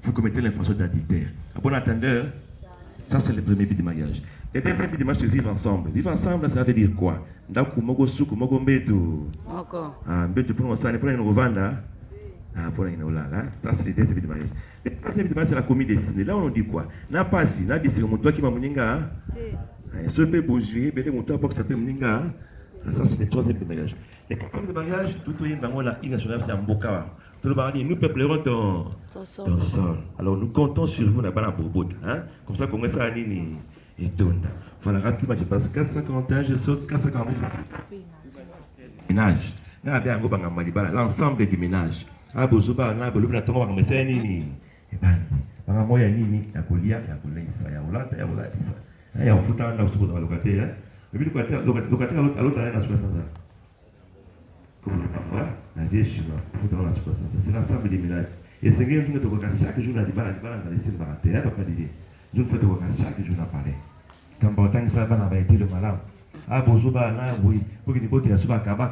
vous commettez l'infraction d'adultère. Bon attendeur, ça c'est le premier but du mariage. Le deuxième but du mariage, c'est vivre ensemble. Vivre ensemble, ça veut dire quoi? Ça c'est le deuxième but du mariage. Le troisième but du mariage, c'est la commune destinée. Là, on dit quoi? N'a pas si, n'a dit c'est mon toi qui m'a moninga. Ce peut bouger, mais mon toi pour que ça peut moninga. Ça c'est le troisième but du mariage. Le quatrième but du mariage, tout le monde a une nationale, c'est un boca. Tout le monde dit, nous peuplerons ton sol. Alors nous comptons sur vous, n'a pas la bourboute. Comme ça, comment ça a nini et donne. Voilà, rapidement, je passe 441, je saute 440. Ménage. L'ensemble des ménages. Ah, Bozuba, na Bolubna Tonga, mais c'est nini. Et ben, par moi, il y a nini, il y a Kolia, il y a Kolia, il y a Ola, il y a Ola. Il y a un foutant dans le locataire. Le but locataire à l'autre, il y a la 60 ans. La vieille chinoise, c'est l'ensemble des ménages. Et c'est bien que nous chaque jour, on a des balles dans les cibles baratés. Nous faisons chaque jour, on a parlé. Quand on a ça, on a été le malade. Ah, Bozuba, oui, pour que les potes soient cabas,